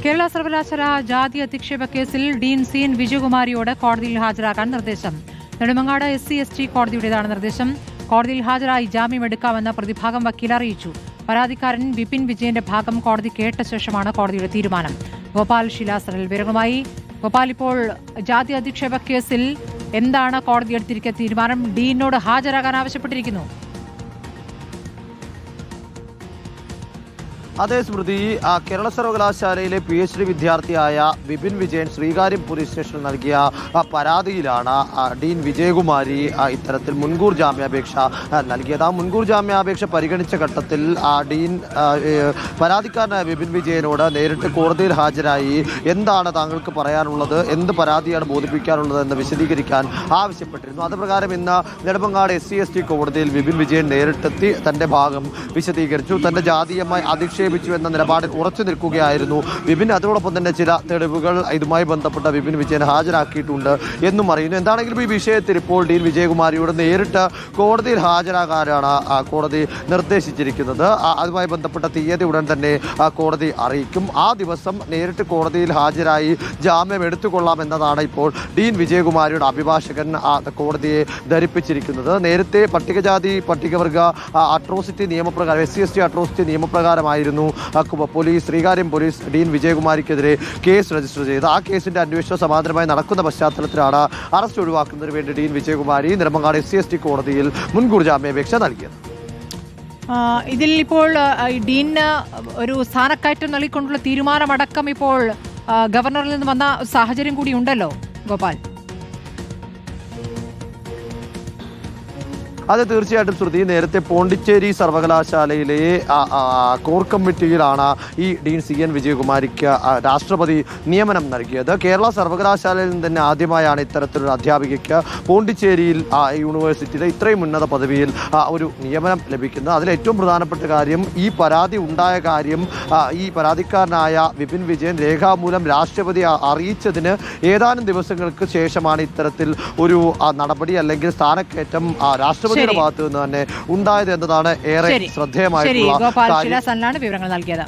കേരള സർവകലാശാല ജാതി അധിക്ഷേപ കേസിൽ ഡീൻ സി.എൻ. വിജയകുമാരിയോട് കോടതിയിൽ ഹാജരാക്കാൻ നിർദ്ദേശം. നെടുമങ്ങാട് SC/ST കോടതിയുടേതാണ് നിർദ്ദേശം. കോടതിയിൽ ഹാജരായി ജാമ്യമെടുക്കാമെന്ന് പ്രതിഭാഗം വക്കീൽ അറിയിച്ചു. പരാതിക്കാരൻ വിപിൻ വിജയന്റെ ഭാഗം കോടതി കേട്ട ശേഷമാണ് കോടതിയുടെ തീരുമാനം. ഗോപാൽ ശിലാസറിൽ വിവരങ്ങളുമായി. ഗോപാൽ, ഇപ്പോൾ ജാതി അധിക്ഷേപ കേസിൽ എന്താണ് കോടതി എടുത്തിരിക്കുന്ന തീരുമാനം? ഡീനോട് ഹാജരാകാൻ ആവശ്യപ്പെട്ടിരിക്കുന്നു. അതേ സ്മൃതി, കേരള സർവകലാശാലയിലെ PhD വിദ്യാർത്ഥിയായ വിപിൻ വിജയൻ ശ്രീകാര്യം പോലീസ് സ്റ്റേഷനിൽ നൽകിയ പരാതിയിലാണ് ഡീൻ വിജയകുമാരി ഇത്തരത്തിൽ മുൻകൂർ ജാമ്യാപേക്ഷ നൽകിയത്. ആ മുൻകൂർ ജാമ്യാപേക്ഷ പരിഗണിച്ച ഘട്ടത്തിൽ ഡീൻ പരാതിക്കാരനായ വിപിൻ വിജയനോട് നേരിട്ട് കോടതിയിൽ ഹാജരായി എന്താണ് താങ്കൾക്ക് പറയാനുള്ളത്, എന്ത് പരാതിയാണ് ബോധിപ്പിക്കാനുള്ളത് എന്ന് വിശദീകരിക്കാൻ ആവശ്യപ്പെട്ടിരുന്നു. അതുപ്രകാരം ഇന്ന് നെടുമങ്ങാട് SC/ST കോടതിയിൽ വിപിൻ വിജയൻ നേരിട്ടെത്തി തന്റെ ഭാഗം വിശദീകരിച്ചു. തന്റെ ജാതീയമായി അധിക്ഷേപിച്ചു എന്ന നിലപാടിൽ ഉറച്ചു നിൽക്കുകയായിരുന്നു വിപിൻ. അതോടൊപ്പം തന്നെ ചില തെളിവുകൾ ഇതുമായി ബന്ധപ്പെട്ട വിപിൻ വിജയൻ ഹാജരാക്കിയിട്ടുണ്ട് എന്നും അറിയുന്നു. എന്താണെങ്കിലും ഈ വിഷയത്തിൽ ഇപ്പോൾ ഡീൻ വിജയകുമാരിയോട് നേരിട്ട് കോടതിയിൽ ഹാജരാകാനാണ് കോടതി നിർദ്ദേശിച്ചിരിക്കുന്നത്. അതുമായി ബന്ധപ്പെട്ട തീയതി ഉടൻ തന്നെ കോടതി അറിയിക്കും. ആ ദിവസം നേരിട്ട് കോടതിയിൽ ഹാജരായി ജാമ്യം എടുത്തുകൊള്ളാമെന്നതാണ് ഇപ്പോൾ ഡീൻ വിജയകുമാരിയുടെ അഭിഭാഷകൻ കോടതിയെ ധരിപ്പിച്ചിരിക്കുന്നത്. നേരത്തെ പട്ടികജാതി പട്ടികവർഗ അട്രോസിറ്റി നിയമപ്രകാരം SC/ST അട്രോസിറ്റി നിയമപ്രകാരമായിരുന്നു ശ്രീകാര്യം പോലീസ് ഡീൻ വിജയകുമാരിക്കെതിരെ കേസ് രജിസ്റ്റർ ചെയ്ത് ആ കേസിന്റെ അന്വേഷണം സമാന്തരമായി നടക്കുന്ന പശ്ചാത്തലത്തിലാണ് അറസ്റ്റ് ഒഴിവാക്കുന്നതിന് വേണ്ടി ഡീൻ വിജയകുമാരി നെടുമങ്ങാട് SC/ST കോടതിയിൽ മുൻകൂർ ജാമ്യാപേക്ഷ നൽകിയത്. ഇതിൽ ഇപ്പോൾ ഡീന് ഒരു സ്ഥാനക്കയറ്റം നൽകിക്കൊണ്ടുള്ള തീരുമാനമടക്കം ഇപ്പോൾ ഗവർണറിൽ നിന്ന് വന്ന സാഹചര്യം കൂടി ഉണ്ടല്ലോ ഗോപാൽ. അത് തീർച്ചയായിട്ടും ശ്രുതി, നേരത്തെ പോണ്ടിച്ചേരി സർവകലാശാലയിലെ കോർ കമ്മിറ്റിയിലാണ് ഈ ഡീൻ C.N. വിജയകുമാരിക്ക് രാഷ്ട്രപതി നിയമനം നൽകിയത്. കേരള സർവകലാശാലയിൽ നിന്ന് തന്നെ ആദ്യമായാണ് ഇത്തരത്തിലൊരു അധ്യാപികയ്ക്ക് പോണ്ടിച്ചേരിയിൽ യൂണിവേഴ്സിറ്റിയിലെ ഇത്രയും ഉന്നത പദവിയിൽ ഒരു നിയമനം ലഭിക്കുന്നത്. അതിൽ ഏറ്റവും പ്രധാനപ്പെട്ട കാര്യം, ഈ പരാതി ഉണ്ടായ കാര്യം ഈ പരാതിക്കാരനായ വിപിൻ വിജയൻ രേഖാമൂലം രാഷ്ട്രപതി അറിയിച്ചതിന് ഏതാനും ദിവസങ്ങൾക്ക് ശേഷമാണ് ഇത്തരത്തിൽ ഒരു നടപടി അല്ലെങ്കിൽ സ്ഥാനക്കയറ്റം രാഷ്ട്രപതി ഭാഗത്ത് നിന്ന് തന്നെ ഉണ്ടായത് എന്നതാണ് ഏറെ ശ്രദ്ധേയമായിട്ടുള്ള വിവരങ്ങൾ നൽകിയത്.